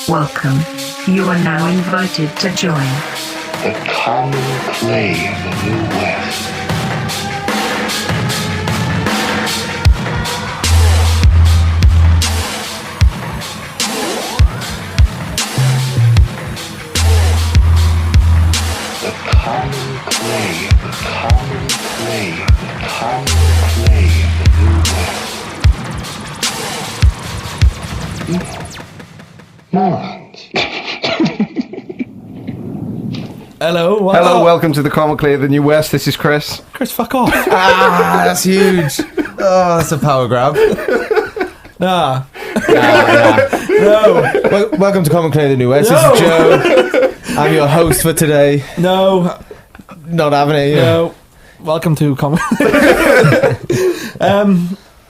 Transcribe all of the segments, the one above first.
Welcome. You are now invited to join the common clay of the New West. The common clay of the common clay of the common clay of the New West. Morons. Hello, welcome to the Common Clay of the New West. This is Chris. Chris, fuck off. That's huge. Oh, that's a power grab. Nah. No. Welcome to Common Clay of the New West. No. This is Joe. I'm your host for today. No. Not having it. No. Welcome to Common.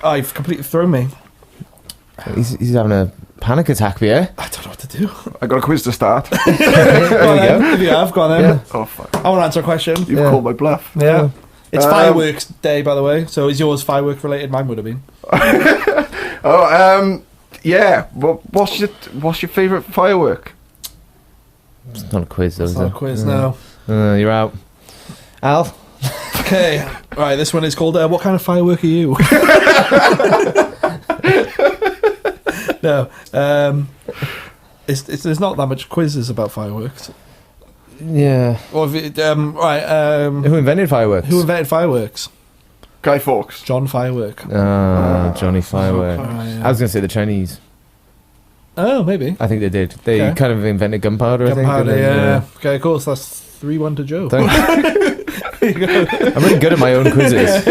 You've completely thrown me. He's having a panic attack here. I don't know what to do. I got a quiz to start. There we go. If you have, go on then. Yeah. Oh, fuck. I want to answer a question. You've called my bluff. Yeah. It's fireworks day, by the way. So is yours firework related? Mine would have been. Yeah. What's your favourite firework? It's not a quiz, though, It's is not it? a quiz, no. You're out. Al? Okay. Right, this one is called What Kind of Firework Are You? No. There's not that much quizzes about fireworks. Yeah. Or if it, Who invented fireworks? who invented fireworks? Guy Fawkes. John Firework. Johnny Firework. Oh, yeah. I was going to say the Chinese. Oh, maybe. I think they did. They Okay. kind of invented gunpowder, I think. Gunpowder, and then, yeah. Okay, cool. So that's 3-1 to Joe. Thanks. There you go. I'm really good at my own quizzes.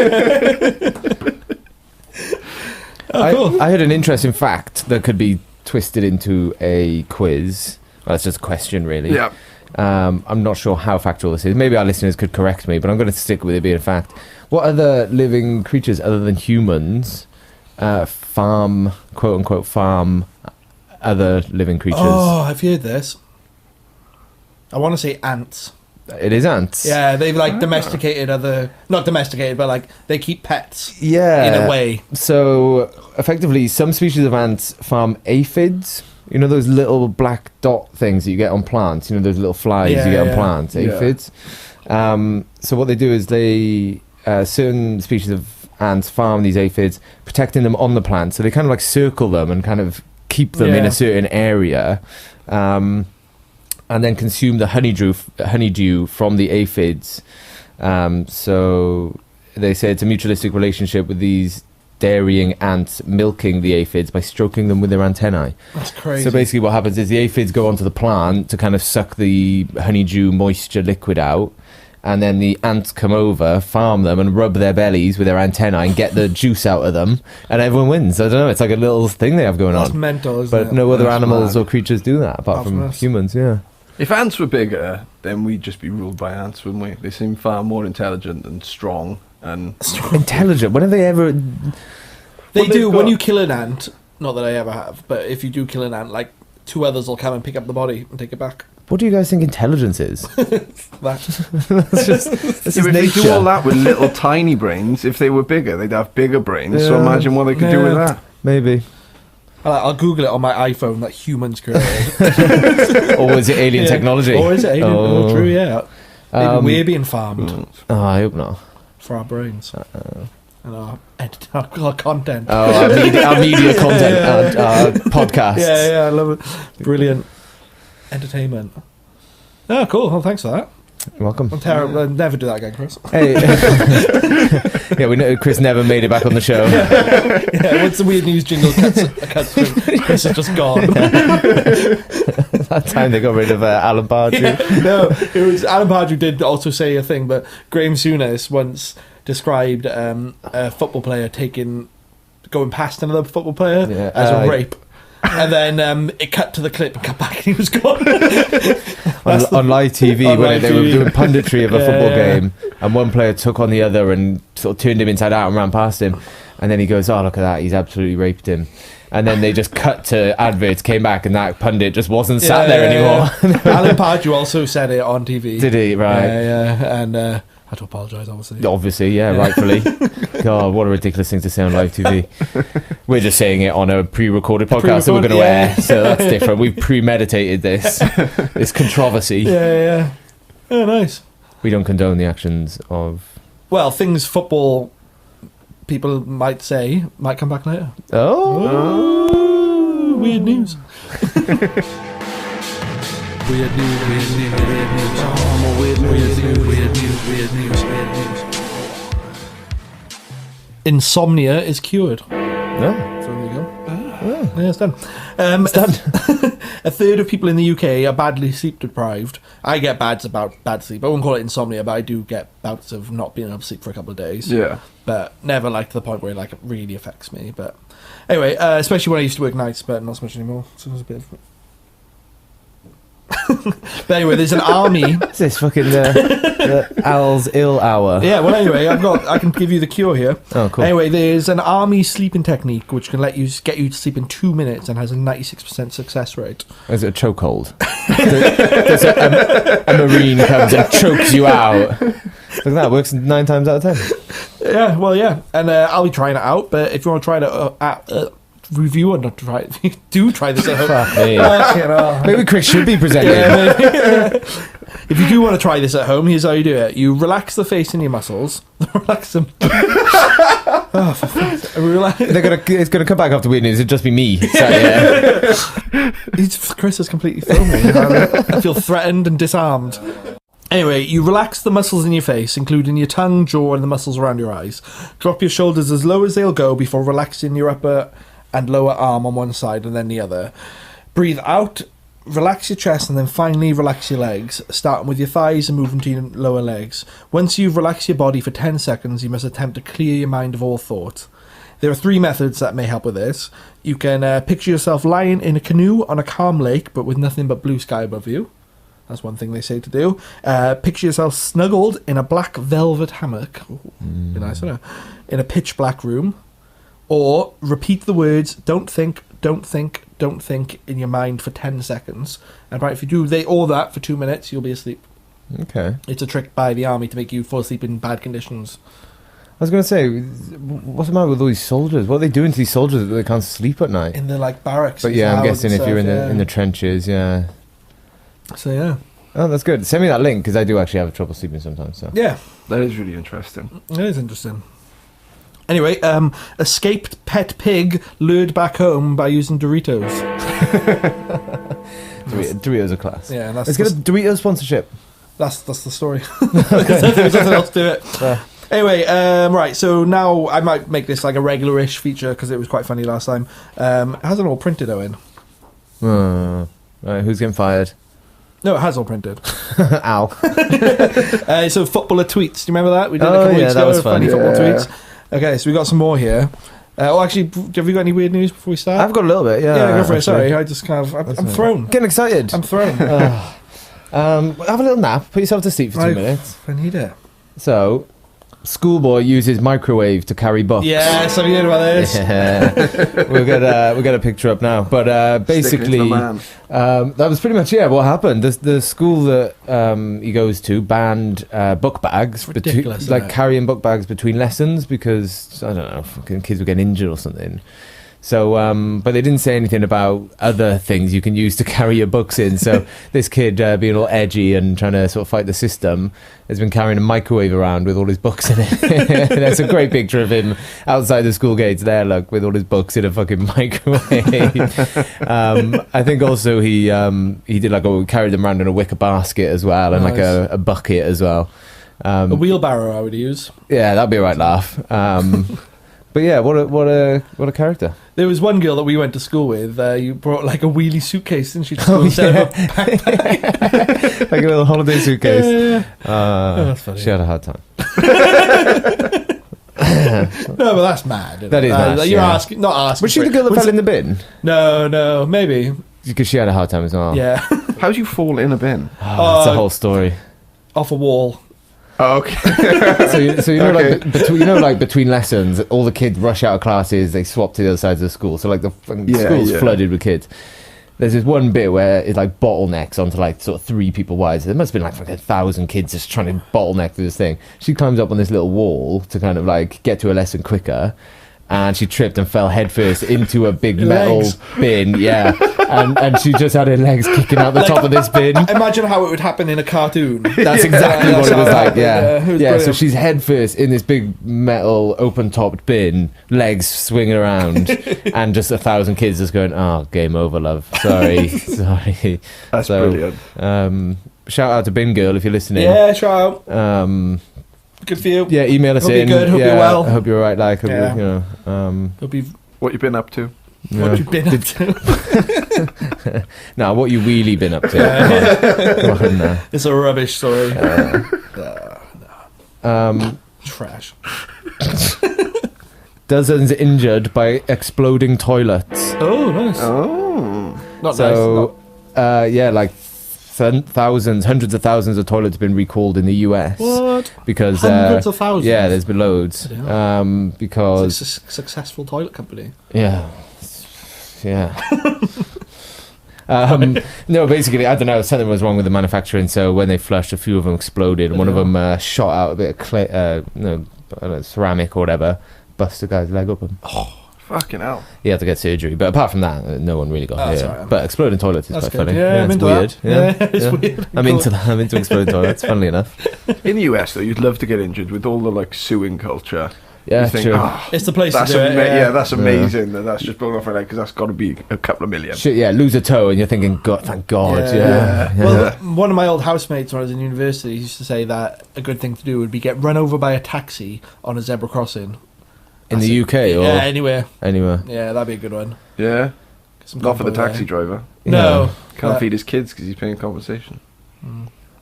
Oh, cool. I heard an interesting fact that could be twisted into a quiz. Well, it's just a question, really. Yeah. I'm not sure how factual this is. Maybe our listeners could correct me, but I'm going to stick with it being a fact. What other living creatures other than humans farm, quote-unquote, farm other living creatures? Oh, I've heard this. I want to say ants. It is ants. Yeah, they've like domesticated not domesticated, but like they keep pets. Yeah. In a way. So, effectively, some species of ants farm aphids. You know those little black dot things that you get on plants? You know those little flies you get on plants? Aphids. So what they do is certain species of ants farm these aphids, protecting them on the plant. So they kind of like circle them and kind of keep them in a certain area. And then consume the honeydew from the aphids. So they say it's a mutualistic relationship with these dairying ants milking the aphids by stroking them with their antennae. That's crazy. So basically what happens is the aphids go onto the plant to kind of suck the honeydew moisture liquid out, and then the ants come over, farm them, and rub their bellies with their antennae and get the juice out of them, and everyone wins. I don't know, it's like a little thing they have going That's on. mental, isn't it? But no other That's animals mad. or creatures do that, apart from That's humans, yeah. If ants were bigger, then we'd just be ruled by ants, wouldn't we? They seem far more intelligent and strong. And Intelligent. When have they ever... They Well, do, they've when got- you kill an ant, not that I ever have, but if you do kill an ant, like 2 others will come and pick up the body and take it back. What do you guys think intelligence is? That. That's just if they do all that with little tiny brains, if they were bigger, they'd have bigger brains. So Yeah. imagine what they could do with Yeah. that. Maybe. I'll Google it on my iPhone that humans created. Or is it alien Yeah. technology? Or is it alien? Oh, true, yeah. Maybe we're being Mm. farmed Oh, I hope not. for our brains. And our content. Oh, our media content, our podcasts. Yeah, I love it. Brilliant. Entertainment. Oh, cool. Well, thanks for that. You're welcome. I'm terrible. I'll never do that again, Chris. Hey. Yeah, we know Chris never made it back on the show. Yeah, once the weird news jingle cuts through, Chris is just gone. That time they got rid of Alan Bardrew. No, it was Alan Bardrew did also say a thing, but Graham Souness once described a football player going past another football player as a rape. And then it cut to the clip and cut back and he was gone. on live TV, on when live they were TV. doing punditry of a football game, and one player took on the other and sort of turned him inside out and ran past him. And then he goes, "Oh, look at that, he's absolutely raped him." And then they just cut to adverts, came back, and that pundit just wasn't sat there anymore. Alan Pardew also said it on TV. Did he? Right. Yeah. And Had to apologise, obviously. Obviously, yeah, rightfully. God, what a ridiculous thing to say on live TV. We're just saying it on a pre-recorded podcast that we're going to air, so that's different. We've premeditated this controversy. Yeah. Oh, nice. We don't condone the actions of... Well, things football people might say might come back later. Oh. Weird news. Weird news. Insomnia is cured. No. So there you go. Yeah, it's done. It's done. A third of people in the UK are badly sleep deprived. I get bad sleep. I won't call it insomnia, but I do get bouts of not being able to sleep for a couple of days. Yeah. But never like to the point where it really affects me. But anyway, especially when I used to work nights, but not so much anymore. So it was a bit of... But anyway, there's an army. What's this fucking the Al's ill hour? Yeah, well, anyway, I can give you the cure here. Oh, cool. Anyway, there's an army sleeping technique which can get you to sleep in 2 minutes and has a 96% success rate. Is it a chokehold? There's a marine comes and chokes you out. Look at that, works 9 times out of 10. Yeah, well, yeah, and I'll be trying it out. But if you want to try it review or not try it, do try this at home. Maybe Chris should be presenting. If you do want to try this at home, here's how you do it. You relax the face and your muscles. Relax them. It's gonna come back after weird news. It'd just be me. Chris has completely filmed me. I feel threatened and disarmed. Anyway, you relax the muscles in your face, including your tongue, jaw, and the muscles around your eyes. Drop your shoulders as low as they'll go before relaxing your upper and lower arm on one side and then the other. Breathe out, relax your chest, and then finally relax your legs, starting with your thighs and moving to your lower legs. Once you've relaxed your body for 10 seconds, you must attempt to clear your mind of all thought. There are 3 methods that may help with this. You can picture yourself lying in a canoe on a calm lake, but with nothing but blue sky above you. That's one thing they say to do. Picture yourself snuggled in a black velvet hammock. Ooh, be nice, isn't it? In a pitch black room. Or repeat the words, don't think, don't think, don't think in your mind for 10 seconds. And right, if you do all that for 2 minutes, you'll be asleep. Okay. It's a trick by the army to make you fall asleep in bad conditions. I was going to say, what's the matter with all these soldiers? What are they doing to these soldiers that they can't sleep at night? In the barracks. But yeah, I'm guessing if you're in the trenches, yeah. So yeah. Oh, that's good. Send me that link because I do actually have trouble sleeping sometimes. So yeah, that is really interesting. It is interesting. Anyway, escaped pet pig lured back home by using Doritos. Doritos are class. Yeah, let's get a Doritos sponsorship. That's the story. There's nothing else to it. Anyway, right. So now I might make this like a regular-ish feature because it was quite funny last time. It hasn't all printed, Owen. Right, who's getting fired? No, it has all printed. Ow. So footballer tweets. Do you remember that? We did a couple weeks ago. That was funny football tweets. Okay, so we got some more here. Actually, have you got any weird news before we start? I've got a little bit, yeah. Yeah, go for it. Sorry, I just kind of... I'm thrown. Getting excited. I'm thrown. Have a little nap. Put yourself to sleep for 2 minutes. I need it. So, schoolboy uses microwave to carry books. Yes, have you heard about this? Yeah. we'll get a picture up now. But basically, that was pretty much what happened. The school that he goes to banned book bags, ridiculous, carrying book bags between lessons because I don't know, fucking kids were getting injured or something. So, but they didn't say anything about other things you can use to carry your books in. So this kid, being all edgy and trying to sort of fight the system, has been carrying a microwave around with all his books in it. There's a great picture of him outside the school gates there, look, with all his books in a fucking microwave. I think also he did carried them around in a wicker basket as well, and nice. a bucket as well. A wheelbarrow I would use. Yeah, that'd be a right laugh. But yeah, what a character. There was one girl that we went to school with. You brought like a wheelie suitcase, didn't she? To school instead of a backpack. Like a little holiday suitcase. Yeah. That's funny. She had a hard time. No, but that's mad. That is mad. You're not asking. Was she the girl that fell in the bin? No, maybe. Because she had a hard time as well. Yeah. How do you fall in a bin? That's the whole story. Off a wall. Oh, okay. so you know, okay. Between lessons, all the kids rush out of classes. They swap to the other sides of the school. So the school's flooded with kids. There's this one bit where it's like bottlenecks onto like sort of 3 people wide. There must have been like 1,000 kids just trying to bottleneck through this thing. She climbs up on this little wall to kind of like get to a lesson quicker. And she tripped and fell headfirst into a big metal bin, and she just had her legs kicking out the top of this bin. Imagine how it would happen in a cartoon. That's exactly what it was like, yeah. So she's headfirst in this big metal open-topped bin, legs swinging around, and just 1,000 kids just going, "Oh, game over, love. Sorry." That's brilliant. Shout out to Bin Girl if you're listening. Yeah, shout out. Good for you. Yeah, email us hope in. You're good. Hope you're well. I hope you're right. Like, hope hope you've. What you been up to? What you've been up to? Now, what you really been up to? Come on, it's a rubbish story. Trash. Dozens injured by exploding toilets. Oh, nice. Oh, not nice. Like thousands, hundreds of thousands of toilets have been recalled in the US. What? Because hundreds of thousands. Yeah, there's been loads. Because it's a successful toilet company. Yeah. No, basically, I don't know. Something was wrong with the manufacturing. So when they flushed, a few of them exploded. One of them shot out a bit of clay, I don't know, ceramic or whatever. Busted the guy's leg open. Oh, fucking hell! He had to get surgery, but apart from that, no one really got hurt. Right, but exploding toilets is quite funny. Yeah, it's weird. It's weird. I'm into that. I'm into exploding toilets. Funnily enough. In the US, though, you'd love to get injured with all the like suing culture. Yeah, you think, true. It's the place to do it. That's amazing. That's just blown off my leg because that's got to be a couple of million. Shit, lose a toe and you're thinking, God, thank God. Yeah. Well, one of my old housemates when I was in university used to say that a good thing to do would be get run over by a taxi on a zebra crossing. In the UK or anywhere. Yeah, that'd be a good one. Yeah, not for the taxi driver. No, can't feed his kids because he's paying compensation.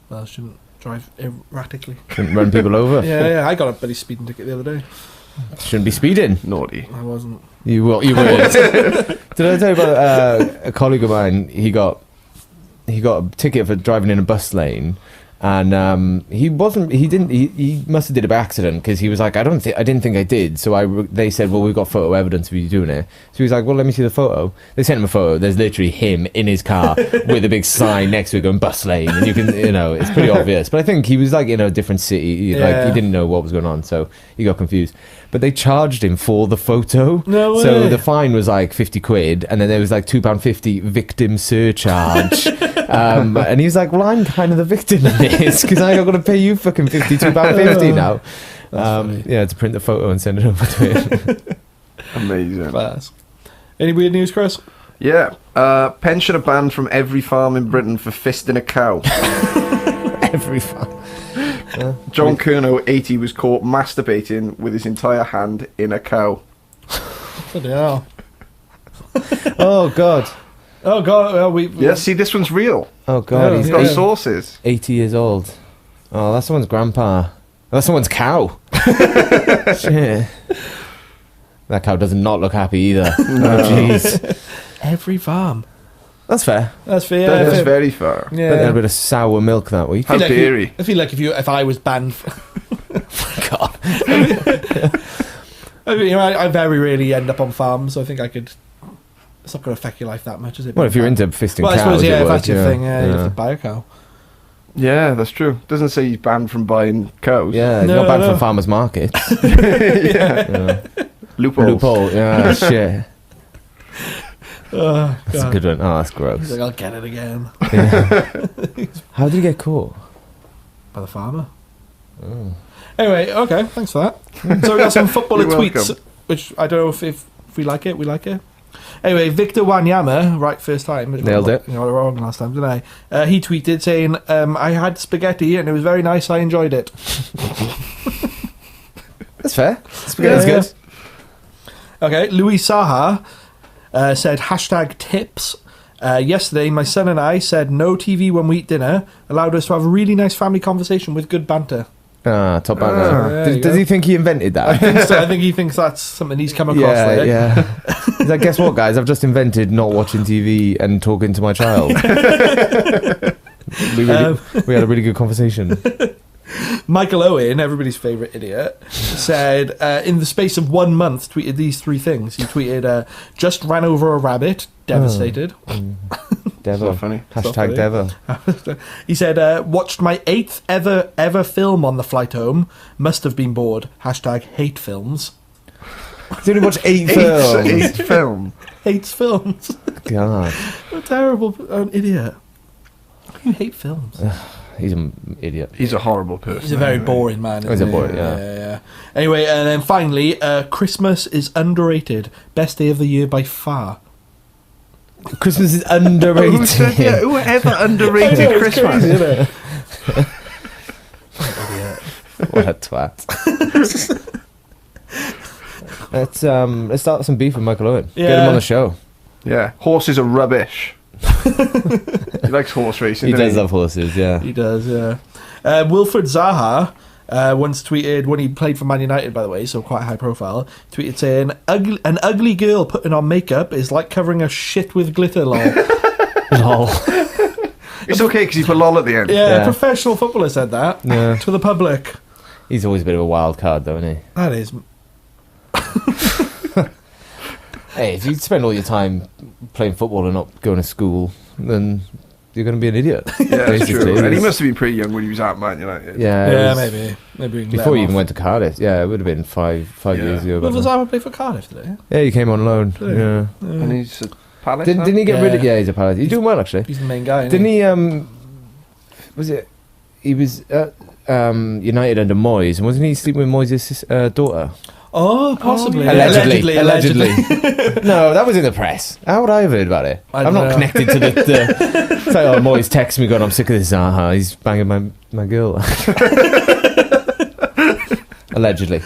Well, shouldn't drive erratically. Shouldn't run people over. Yeah. I got a bloody speeding ticket the other day. Shouldn't be speeding. Naughty. I wasn't. You weren't. Did I tell you about a colleague of mine? He got a ticket for driving in a bus lane. And he must have did it by accident because he was like, I didn't think I did. So they said, well, we've got photo evidence of you doing it. So he was like, well, let me see the photo. They sent him a photo. There's literally him in his car with a big sign next to it going bus lane, and you can, it's pretty obvious. But I think he was like in a different city, like he didn't know what was going on, so he got confused. But they charged him for the photo. No way. So the fine was like £50, and then there was like £2.50 victim surcharge. And he's like, well, I'm kind of the victim of this because I'm going to pay you fucking £52.50 now. To print the photo and send it over to him. Amazing. Class. Any weird news, Chris? Yeah. Pensioner banned from every farm in Britain for fisting a cow. Every farm. John Kerno, 80, was caught masturbating with his entire hand in a cow. Bloody hell. Oh, God. Oh, God. Well, see, this one's real. Oh, God. He's got sources. 80 years old. Oh, that's someone's grandpa. That's someone's cow. Shit. That cow does not look happy either. No. Oh, jeez. Every farm. That's fair. That's fair. That's very fair. Yeah. But they had a bit of sour milk that week. How dairy. I feel like if I was banned... God. I very rarely end up on farms, so I think I could... It's not going to affect your life that much, is it? Well, if you're into fisting cows, I suppose, it if would, that's your thing, you have to buy a cow. Yeah, that's true. Doesn't say he's banned from buying cows. Yeah, not bad for farmers' markets. Yeah. Loophole. Yeah, shit. Oh, that's a good one. Oh, that's gross. He's like, I'll get it again. Yeah. How did he get caught? By the farmer. Oh. Anyway, okay, thanks for that. So we got some footballer You're tweets, welcome. which I don't know if we like it. We like it. Anyway, Victor Wanyama, right, first time. Nailed it. You know, wrong last time, didn't I? He tweeted saying, I had spaghetti and it was very nice. I enjoyed it. That's fair. Spaghetti's good. Okay, Louis Saha said, #tips. Yesterday, my son and I said no TV when we eat dinner, allowed us to have a really nice family conversation with good banter. Ah, top banter. Does go. he think he invented that? I think so. I think he thinks that's something he's come across. Yeah. He's like, guess what, guys? I've just invented not watching TV and talking to my child. we had a really good conversation. Michael Owen, everybody's favourite idiot, said, in the space of 1 month, tweeted these 3 things. He tweeted, just ran over a rabbit, devastated. Devil. It's not funny. Hashtag devil. He said, watched my 8th ever film on the flight home. Must have been bored. Hashtag hate films. He's only watched 8 films. 8 film. Hates films. God. What a terrible idiot. You hate films. He's an idiot. He's a horrible person. He's a very boring man. He's isn't a he? boring, yeah. Anyway, and then finally, Christmas is underrated. Best day of the year by far. Christmas is underrated. Whoever underrated I know, it's Christmas? crazy, isn't it? What a twat. Let's start some beef with Michael Owen. Get him Yeah. on the show. Yeah, horses are rubbish. He likes horse racing. He doesn't does love horses, yeah. He does, yeah. Wilfred Zaha once tweeted, when he played for Man United, by the way, so quite high profile, tweeted saying, an ugly girl putting on makeup is like covering a shit with glitter, lol. Lol. It's okay because he put lol at the end. Yeah, Yeah. a professional footballer said that Yeah. to the public. He's always a bit of a wild card, though, isn't he? That is... Hey, if you spend all your time playing football and not going to school, then you're going to be an idiot. Yeah, that's basically. true. And he must have been pretty young when he was at Man United. Yeah, it Yeah, was maybe. Maybe we can before let he him even off. went to Cardiff. Yeah, it would have been five Yeah. years ago. Wilfred but- Zaha played for Cardiff today. Yeah, he came on loan. Did he? Yeah. And he's a Palace. Didn't he get Yeah. rid of? Yeah, he's a Palace. He's doing well actually. He's the main guy, Didn't he? Was it? He was at United under Moyes, and wasn't he sleeping with Moyes' daughter? Oh, possibly. yeah. Allegedly. No, that was in the press. How would I have heard about it? I I'm don't not know. connected to the. It's like, oh, Moyes texts me going, I'm sick of this Zaha. He's banging my girl. Allegedly.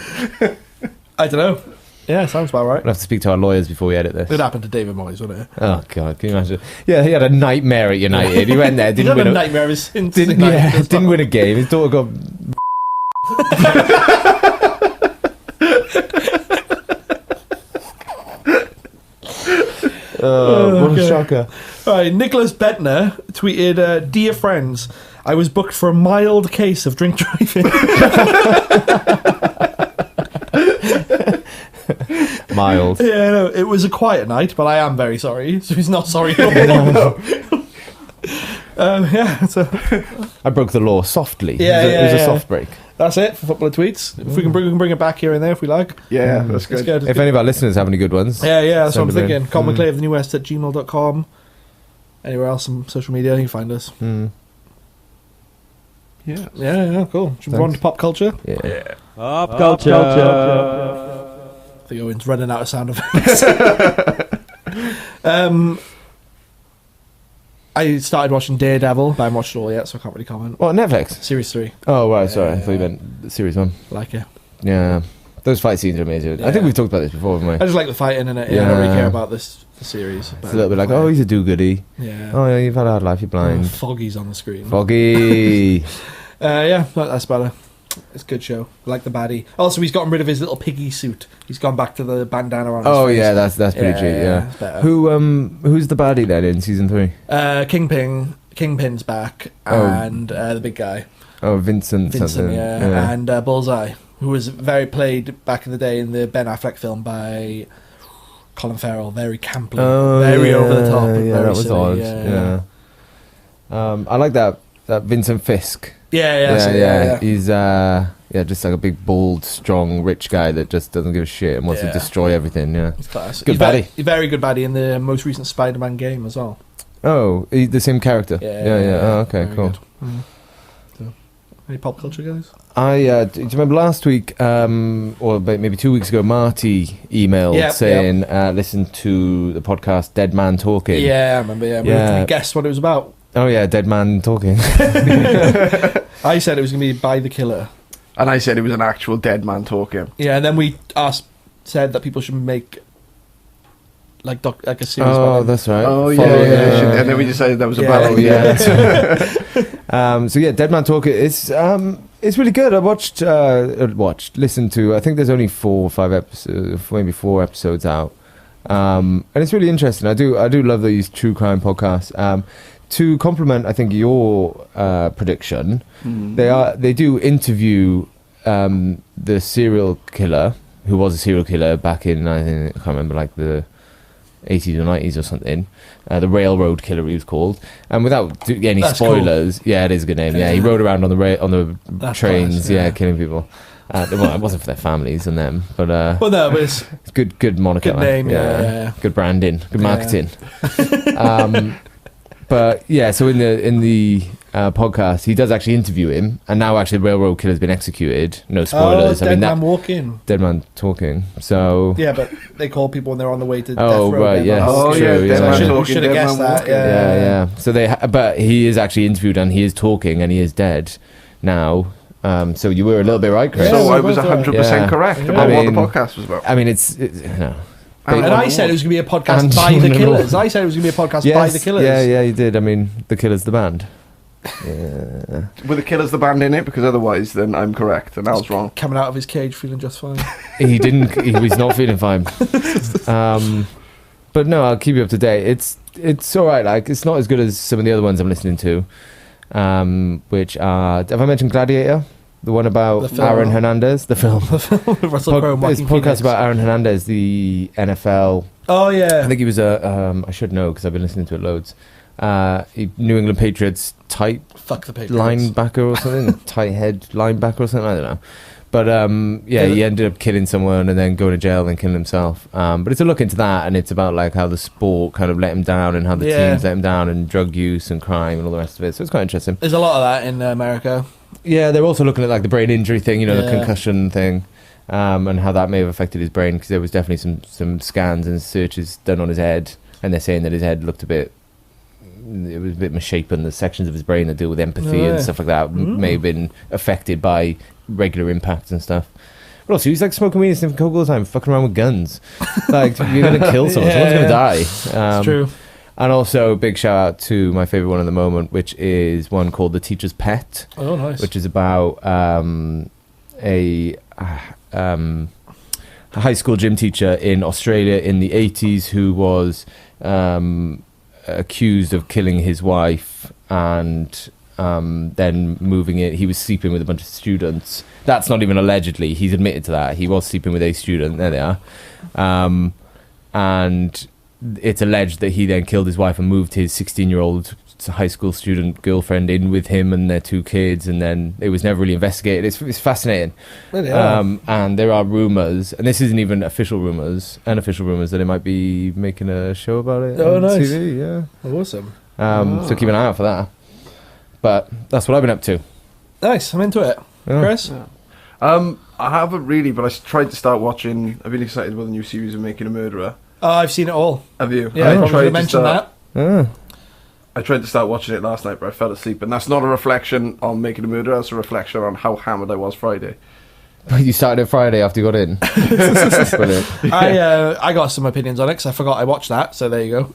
I don't know. Yeah, sounds about right. We'll have to speak to our lawyers before we edit this. It happened to David Moyes, wasn't it? Oh God, can you imagine? Yeah, he had a nightmare at United. He went there, He's didn't had win a a nightmare ever since. didn't win a game. His daughter got. What a shocker! All right, Nicholas Bettner tweeted, "Dear friends, I was booked for a mild case of drink driving." Mild. Yeah, no, it was a quiet night, but I am very sorry. So he's not sorry at all. Yeah, so I broke the law softly. Yeah, it was a yeah. soft break. that's it for footballer tweets. If we can bring it back here and there if we like. Yeah, that's It's good. good. If any of our listeners have any good ones, Yeah, that's what I'm Send them in. thinking. Con McClay of the New West at gmail.com. Anywhere else on social media, you can find us. Yeah. Yeah, cool. Should we move on to pop culture? yeah. Pop culture. I think Owen's running out of sound effects. I started watching Daredevil, but I haven't watched it all yet, so I can't really comment. What, Netflix? Series 3, Oh right, sorry. I thought you meant series 1. like it. Yeah, those fight scenes are amazing. I Yeah. think we've talked about this before, haven't we? I just like the fighting in it. Yeah, I don't really Yeah. care about the series. It's a little bit like, oh, he's a do-goody. yeah. Oh, yeah, you've had a hard life, you're blind. Foggy's on the screen. Foggy. Yeah, that's better. It's a good show. I like the baddie. Also, he's gotten rid of his little piggy suit. He's gone back to the bandana on his Oh face. yeah, that's pretty cheap. Yeah. it's better. Who's the baddie then in season 3? Kingpin's back, Oh. and the big guy. Oh, Vincent. Vincent, something. yeah. And Bullseye, who was very played back in the day in the Ben Affleck film by Colin Farrell. Very campy, very over the top. Yeah, very that was silly, odd. Yeah. I like that Vincent Fisk. Yeah. He's just like a big, bold, strong, rich guy that just doesn't give a shit and wants to Yeah. destroy everything. Yeah. He's class. Good baddie. Very good baddie in the most recent Spider-Man game as well. Oh, the same character. Yeah. Oh, okay, Very cool. good. So, any pop culture guys? Do you remember last week, or about maybe 2 weeks ago, Marty emailed saying, listen to the podcast Dead Man Talking. Yeah, I remember. Yeah, Yeah. we guessed what it was about. Oh yeah, Dead Man Talking. I said it was going to be By the Killer. And I said it was an actual dead man talking. Yeah, and then we said that people should make like a series. Oh, about them. that's right. Oh, yeah. Follow- And then we decided that was about Oh it. yeah. So yeah, Dead Man Talking. It's really good. I listened to. I think there's only 4 or 5 episodes, maybe 4 episodes out, and it's really interesting. I do love these true crime podcasts. To complement, I think your prediction, they do interview the serial killer who was a serial killer back in I can't remember, like the 80s or 90s or something. The Railroad Killer, he was called. And without any That's spoilers, cool. Yeah, it is a good name. Yeah, he rode around on the trains, class, killing people. Well, it wasn't for their families and them, but well, no, but it's good moniker. good name, yeah. Good branding, good marketing. But yeah, so in the podcast, he does actually interview him, and now actually the Railroad Killer's been executed. No spoilers. Dead Man Walking. Dead Man Talking. So yeah, but they call people when they're on the way to death oh row. right, yes, oh true, yeah, Dead Man Talking. Should have guessed that. Yeah. So but he is actually interviewed and he is talking and he is dead now. So you were a little bit right, Chris. So I was 100% correct about what the podcast was about. I mean, it's no. And I said it was going to be a podcast by the Killers. I said it was going to be a podcast by the Killers. Yeah, you did. I mean, the Killers, the band. Yeah. Were the Killers the band in it? Because otherwise, then I'm correct and I was wrong. Coming out of his cage feeling just fine. He was not feeling fine. But no, I'll keep you up to date. It's all right. Like, it's not as good as some of the other ones I'm listening to. Which are, have I mentioned Gladiator? The one about Aaron Hernandez, the film. Russell Crowe, It's a podcast about Aaron Hernandez, the NFL. Oh yeah, I think he was I should know because I've been listening to it loads. New England Patriots tight fuck the Patriots linebacker or something, tight head linebacker or something. I don't know. But he ended up killing someone and then going to jail and killing himself. But it's a look into that, and it's about like how the sport kind of let him down and how the teams let him down and drug use and crime and all the rest of it. So it's quite interesting. There's a lot of that in America. Yeah, they're also looking at like the brain injury thing, the concussion thing, and how that may have affected his brain, because there was definitely some scans and searches done on his head, and they're saying that his head looked it was a bit misshapen. The sections of his brain that deal with empathy and stuff like that may have been affected by regular impacts and stuff. But also, he's like smoking weed and sniffing coke all the time, fucking around with guns. Like, you're going to kill someone. Someone's going to die. It's true. And also, big shout out to my favourite one at the moment, which is one called The Teacher's Pet. Oh, nice. Which is about a high school gym teacher in Australia in the 80s who was accused of killing his wife and then moving it. He was sleeping with a bunch of students. That's not even allegedly. He's admitted to that. He was sleeping with a student. There they are. And it's alleged that he then killed his wife and moved his 16-year-old high school student girlfriend in with him and their 2 kids, and then it was never really investigated. It's fascinating. And there are rumours, and this isn't even official rumours, unofficial rumours, that they might be making a show about it on nice. TV. Yeah, Awesome. So keep an eye out for that. But that's what I've been up to. Nice, I'm into it. Yeah. Chris? Yeah. I haven't really, but I tried to start watching. I've been excited about the new series of Making a Murderer. Oh, I've seen it all. Have you? Yeah, I probably to mention that. I tried to start watching it last night, but I fell asleep. And that's not a reflection on Making a Murderer, it's a reflection on how hammered I was Friday. You started it Friday after you got in. Brilliant. I got some opinions on it because I forgot I watched that, so there you go.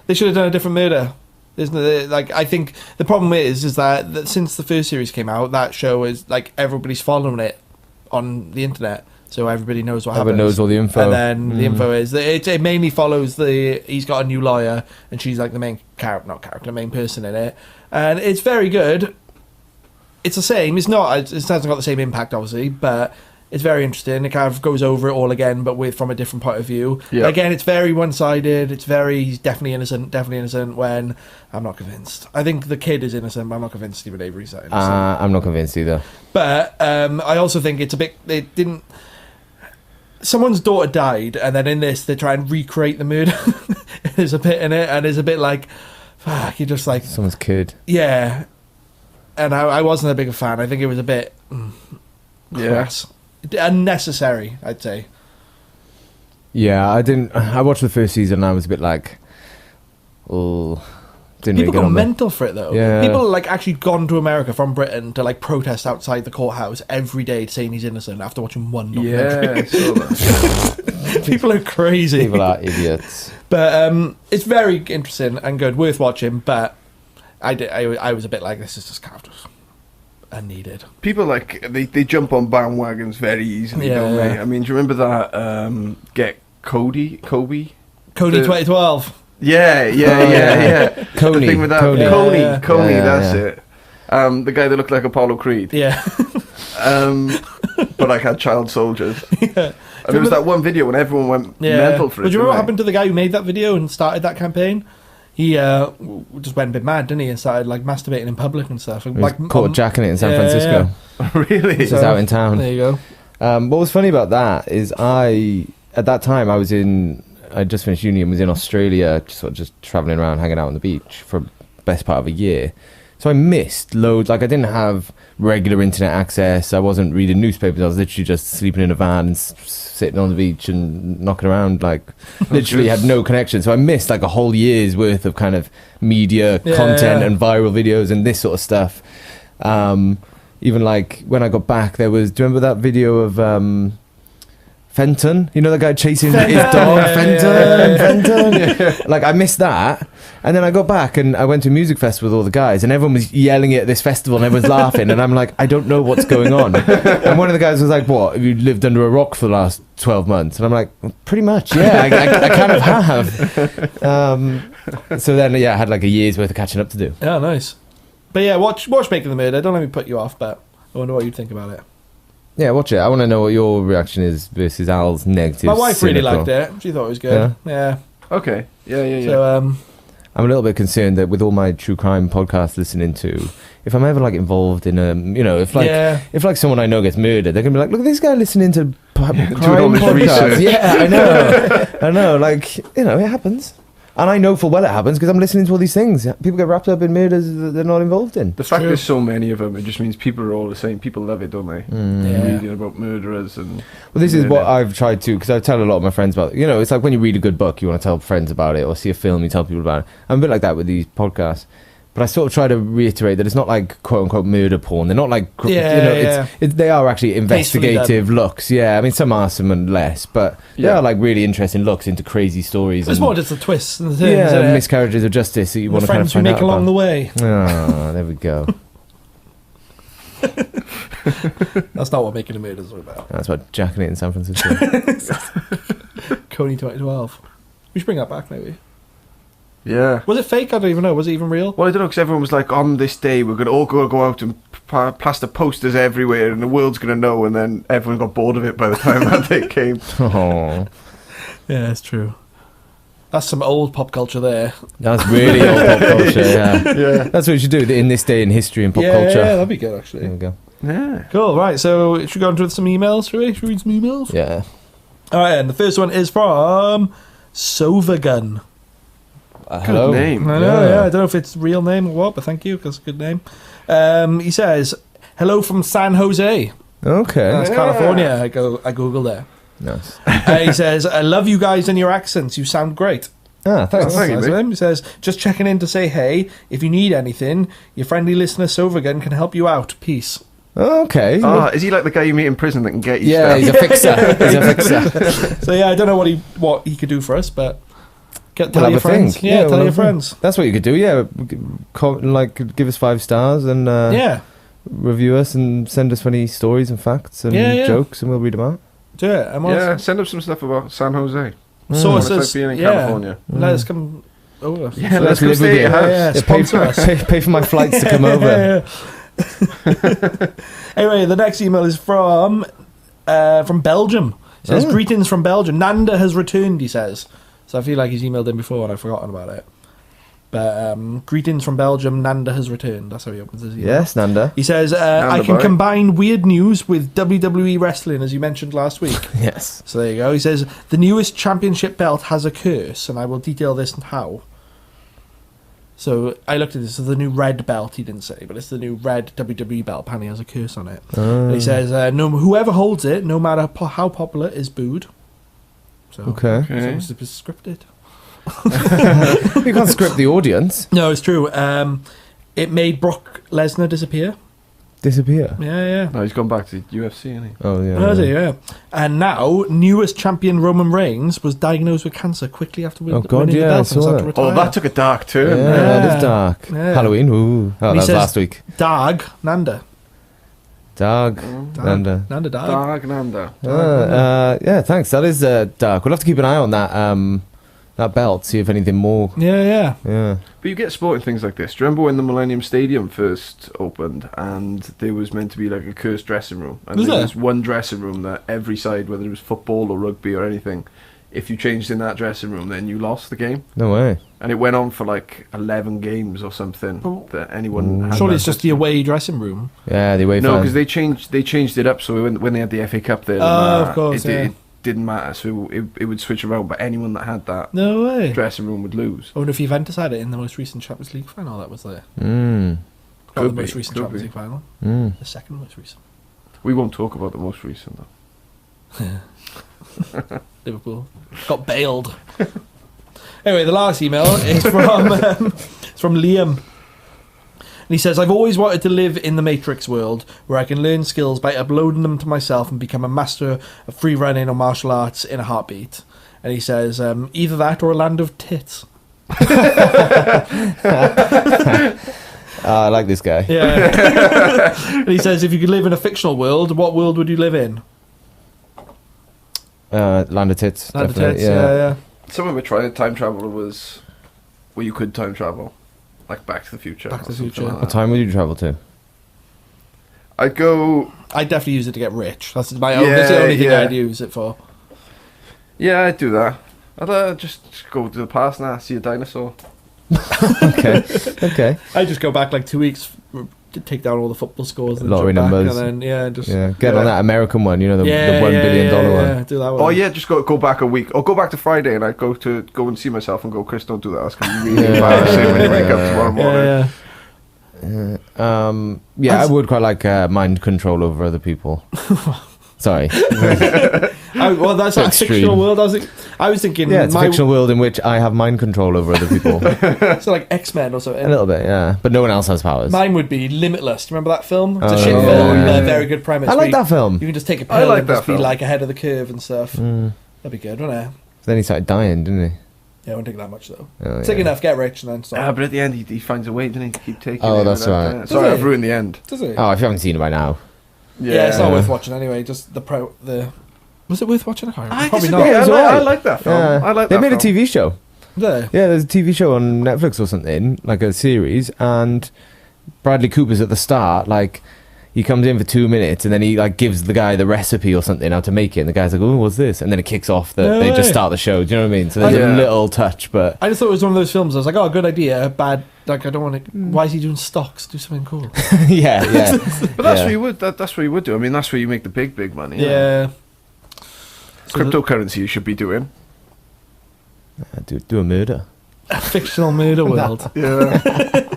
They should have done a different murder. Isn't it? Like, I think the problem is that since the first series came out, that show is like everybody's following it on the internet. So everybody knows what happens. Everyone knows all the info. And then the info is that it mainly follows he's got a new lawyer and she's like the main the main person in it. And it's very good. It's the same. It hasn't got the same impact, obviously, but it's very interesting. It kind of goes over it all again, but from a different point of view. Yeah. Again, it's very one-sided. He's definitely innocent when I'm not convinced. I think the kid is innocent, but I'm not convinced Stephen Avery's that innocent. I'm not convinced either. But I also think someone's daughter died, and then in this they try and recreate the murder. There's a bit in it, and it's a bit like, fuck, you're just like someone's kid. Yeah, and I wasn't a big fan. I think it was a bit crass, unnecessary, I'd say. Yeah, I watched the first season and I was a bit like, oh. People go mental for it though. Yeah. People like actually gone to America from Britain to like protest outside the courthouse every day saying he's innocent after watching one documentary. Yeah, people are crazy. People are idiots. But it's very interesting and good, worth watching. But I was a bit like, this is just kind of just unneeded. People like they jump on bandwagons very easily, don't they? I mean, do you remember that Get Cody? Kobe 2012. Yeah. Kony. The thing with that, Kony, that's it. The guy that looked like Apollo Creed. Yeah. But like had child soldiers. And there was that one video when everyone went mental for it. But do you remember what happened to the guy who made that video and started that campaign? He just went a bit mad, didn't he? And started like masturbating in public and stuff. Like caught jacking it in San Francisco. Really? He was out in town. There you go. What was funny about that is at that time I just finished uni and was in Australia, just travelling around, hanging out on the beach for the best part of a year. So I missed loads. Like, I didn't have regular internet access. I wasn't reading newspapers. I was literally just sleeping in a van and sitting on the beach and knocking around. Like, literally had no connection. So I missed like a whole year's worth of kind of media content and viral videos and this sort of stuff. Even like when I got back, do you remember that video of Fenton? You know the guy chasing his dog? Fenton. Like, I missed that. And then I got back and I went to a music festival with all the guys and everyone was yelling at this festival and everyone's laughing and I'm like, I don't know what's going on. And one of the guys was like, what, have you lived under a rock for the last 12 months? And I'm like, well, pretty much, yeah, I kind of have. So then, I had like a year's worth of catching up to do. Yeah, nice. But yeah, watch Making the Murder. Don't let me put you off, but I wonder what you'd think about it. Yeah, watch it. I want to know what your reaction is versus Al's negative. My wife really liked it. She thought it was good. Yeah. Okay. Yeah. So, I'm a little bit concerned that with all my true crime podcasts listening to, if I'm ever like involved in if like someone I know gets murdered, they're gonna be like, look at this guy listening to crime podcasts. Yeah, I know. Like, it happens. And I know full well it happens because I'm listening to all these things. People get wrapped up in murders that they're not involved in. The fact there's so many of them, it just means people are all the same. People love it, don't they? Reading about murderers and... Well, this is what I've tried to, because I tell a lot of my friends about it. It's like when you read a good book, you want to tell friends about it, or see a film, you tell people about it. I'm a bit like that with these podcasts. But I sort of try to reiterate that it's not like quote-unquote murder porn. They're not like... they are actually investigative looks. Yeah, I mean, some are, some are less. But they are like really interesting looks into crazy stories. It's more just the twists and the things. Yeah, miscarriages of justice that you want to kind of find out friends you make along the way. Oh, there we go. That's not what Making a Murder is all about. That's about jacking it in San Francisco. Kony 2012. We should bring that back, maybe. Yeah. Was it fake? I don't even know. Was it even real? Well, I don't know, because everyone was like, on this day, we're going to all go out and plaster posters everywhere and the world's going to know, and then everyone got bored of it by the time that day came. Oh. Yeah, it's true. That's some old pop culture there. That's really old pop culture, yeah. That's what you should do in this day in history and pop culture. Yeah, that'd be good, actually. There we go. Yeah. Cool, right, so should we go into some emails? Should we read some emails? Yeah. All right, and the first one is from Sovagun. Hello. Good name. I know, yeah. I don't know if it's a real name or what, but thank you, because it's a good name. He says, hello from San Jose. Okay. That's California. I googled there. Nice. He says, I love you guys and your accents. You sound great. Ah, thanks. That's nice of him. He says, just checking in to say, hey, if you need anything, your friendly listener Sovagun can help you out. Peace. Okay. Is he like the guy you meet in prison that can get you stuff? He's a fixer. So yeah, I don't know what he could do for us, but tell your friends. Yeah, tell your friends. That's what you could do. Yeah, give us 5 stars and review us and send us funny stories and facts and jokes, and we'll read them out. Do it. Send us some stuff about San Jose. Sources. It's like being in California. Let us come over. Yeah, let's live with you. Sponsor us. Pay for my flights to come over. Anyway, the next email is from Belgium. It says, greetings from Belgium. Nanda has returned, he says. So I feel like he's emailed in before and I've forgotten about it. But greetings from Belgium, Nanda has returned. That's how he opens his email. Yes, Nanda. He says, I can combine weird news with WWE wrestling, as you mentioned last week. Yes. So there you go. He says, the newest championship belt has a curse, and I will detail this and how. So I looked at this. So the new red belt, he didn't say, but it's the new red WWE belt. Apparently has a curse on it. And he says, whoever holds it, no matter how popular, is booed. So, okay. So it's scripted. You can't script the audience. No, it's true. It made Brock Lesnar disappear. Yeah. No, he's gone back to UFC, hasn't he? Oh, yeah. Has he? Yeah. And now, newest champion Roman Reigns was diagnosed with cancer quickly after winning the belt. I saw that. Oh, that took a dark turn. Yeah, that is dark. Yeah. Halloween. Ooh. Oh, that was last week. Dag Nanda. Nanda. Dag Nanda. Yeah, thanks. That is dark. We'll have to keep an eye on that that belt, see if anything more. Yeah. But you get sporting things like this. Do you remember when the Millennium Stadium first opened and there was meant to be like a cursed dressing room? And Was there there? was one dressing room that every side, whether it was football or rugby or anything, if you changed in that dressing room, then you lost the game. No way. And it went on for like 11 games or something. That anyone had Surely that it's just the away dressing room. Yeah, the away No, fans. because they changed it up. So when they had the FA Cup there, Of course, it didn't matter. So it would switch around. But anyone that had that No way. dressing room would lose. I wonder if Juventus had it in the most recent Champions League final that was there. Mm. Not Could the be, most recent could Champions be. League final. Mm. The second most recent. We won't talk about the most recent though. Liverpool got bailed. Anyway, the last email is from it's from Liam. And he says, I've always wanted to live in the Matrix world where I can learn skills by uploading them to myself and become a master of free running or martial arts in a heartbeat. And he says, either that or a land of tits. I like this guy. Yeah. And he says, if you could live in a fictional world, what world would you live in? Land of Tits. Land of definitely, tits, yeah. Someone would try a time travel was where you could time travel, like Back to the Future. Back to or the something Future. like What that. time would you travel to? I'd go. I'd definitely use it to get rich. That's my own. That's the Yeah, only thing yeah. I'd use it for. Yeah, I'd do that. I'd just go to the past now, see a dinosaur. Okay. I just go back like 2 weeks, to take down all the football scores, and Lottery jump back, numbers. and then just Get on that American one, the $1 billion one. Yeah, do that one. Oh yeah, just go back a week, or go back to Friday, and I'd go and see myself and go, Chris, don't do that. That's gonna be really embarrassing when you wake up tomorrow morning. I would quite like mind control over other people. Sorry. Well, that's like a Extreme. fictional world. I was thinking, Yeah, it's a fictional world in which I have mind control over other people. so like X-Men or something. A little bit, yeah. But no one else has powers. Mine would be Limitless. Do you remember that film? It's a Oh, shit yeah. film. Yeah. Very good premise. I where like that film. You can just take a I pill like and that just be film. like ahead of the curve and stuff. That'd be good, wouldn't it? Then he started dying, didn't he? Yeah, it won't take that much though. Oh, Take yeah. enough, get rich, and then stop. But at the end, he finds a way, doesn't he, to keep taking Oh, it that's without- right. Sorry, Does I've he? ruined the end. Does it? Oh, if you haven't seen it by now. Yeah, it's not Yeah. worth watching anyway. Just the. Was it worth watching? I can't remember. Probably disagree. not. it was I alright. like that film. I like They that made a film. TV show. There. Yeah, there's a TV show on Netflix or something, like a series, and Bradley Cooper's at the start, like, he comes in for 2 minutes and then he like gives the guy the recipe or something how to make it, and the guy's like, oh, what's this? And then it kicks off No they way. just start the show. Do you know what I mean? So there's Yeah. a little touch, but I just thought it was one of those films. I was like, oh, good idea, bad. Like, I don't want to. Why is he doing stocks? Do something cool. yeah. But that's Yeah. what you would. That's what you would do. I mean, that's where you make the big money. Yeah. So Cryptocurrency you should be doing. Do a murder. a fictional murder world. Yeah.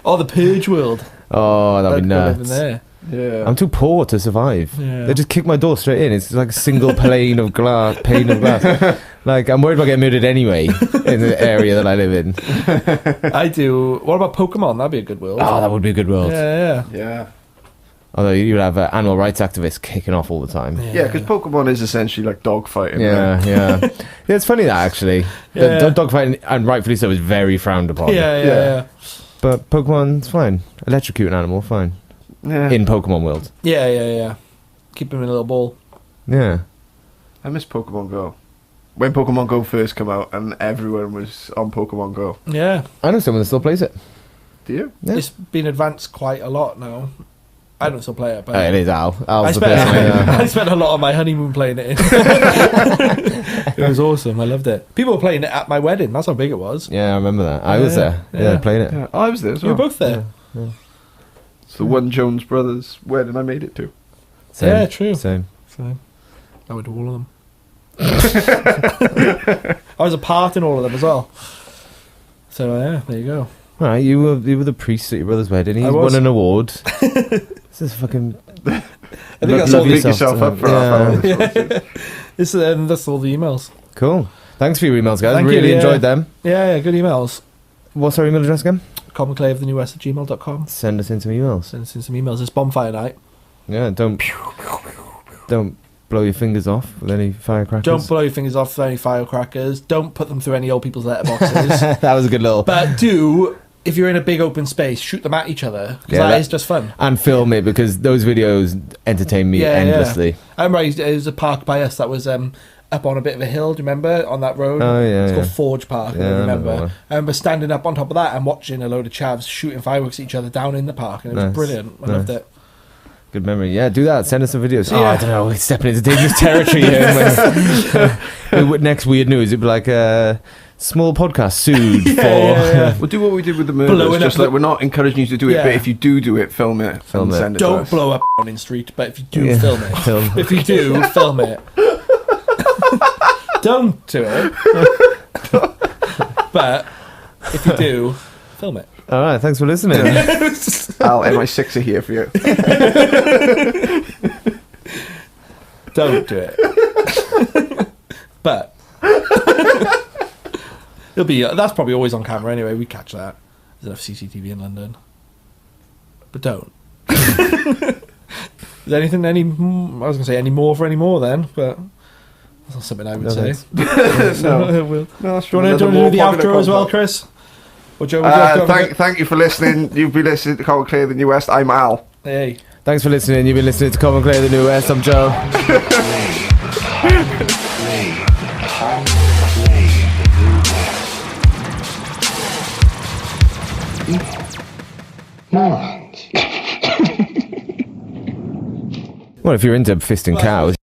Or the Purge world. Oh, that'd be I'd go live in nuts. there. Yeah. I'm too poor to survive. Yeah. They just kick my door straight in. It's like a single pane of glass. Like, I'm worried about getting murdered anyway in the area that I live in. I do. What about Pokemon? That'd be a good world. Oh, that would be a good world. Yeah, Yeah. Although you'd have animal rights activists kicking off all the time. yeah. Yeah, because Pokemon is essentially like dogfighting. Yeah, yeah. It's funny that actually. Yeah. Dogfighting, and rightfully so, is very frowned upon. Yeah. But Pokemon's fine. Electrocute an animal, fine. Yeah. In Pokemon world. Yeah. Keep him in a little ball. Yeah. I miss Pokemon Go. When Pokemon Go first came out and everyone was on Pokemon Go. Yeah. I know someone that still plays it. Do you? Yeah. It's been advanced quite a lot now. I don't still play it, but It is Al. I Al's the spent, person. I spent a lot of my honeymoon playing it. It was awesome. I loved it. People were playing it at my wedding. That's how big it was. Yeah, I remember that. I was there. Yeah, Yeah. playing it. Yeah. I was there as You were well. both there. It's the one Jones Brothers wedding I made it to. Same. Yeah, true. Same. So, I went to all of them. I was a part in all of them as well. So yeah, there you go. All right, you were the priest at your brother's wedding. He's I was. won an award. This is fucking. I think that's all. Beat yourself yourself to- up for yeah. half hour. That's all the emails. Cool. Thanks for your emails, guys. Thank you, Really yeah. enjoyed them. Yeah, good emails. What's our email address again? commonclavetheNewWest@gmail.com. Send us in some emails. Send us in some emails. It's bonfire night. Yeah, don't blow your fingers off with any firecrackers. Don't blow your fingers off with any firecrackers. Don't put them through any old people's letterboxes. That was a good little. But do, if you're in a big open space, shoot them at each other. Because Yeah, that is just fun. And film it, because those videos entertain me Yeah, endlessly. I remember there was a park by us that was up on a bit of a hill. Do you remember on that road? Oh, yeah, it's called yeah. Forge Park. Yeah, I I remember. remember. I remember standing up on top of that and watching a load of chavs shooting fireworks at each other down in the park, and it was Nice. brilliant. I loved it. Good memory. Yeah, do that. Send us some videos. Yeah. Oh, I don't know. We're stepping into dangerous territory here. Next weird news. It'd be like a small podcast sued for. Yeah. We'll do what we did with the murders. Blowing Just up like we're not encouraging you to do it, Yeah. but if you do it, film it. Film and it. send it to Don't us. blow up Downing Street, but if you do, Yeah. film it. Film. If you do, film it. Don't do it. But if you do, film it. All right. Thanks for listening. Al, MI6 are here for you. Don't do it. But it'll be. That's probably always on camera anyway. We catch that. There's enough CCTV in London. But don't. Is there anything I was going to say any more for any more then, but that's not something I would No, say. thanks. So, we'll, No, do you want to do the outro as well, Chris? Or Joe? Thank you for listening. You've been listening to Common Clear the New West. I'm Al. Hey. Thanks for listening. You've been listening to Common Clear the New West. I'm Joe. Morons. Well, if you're into fisting cows.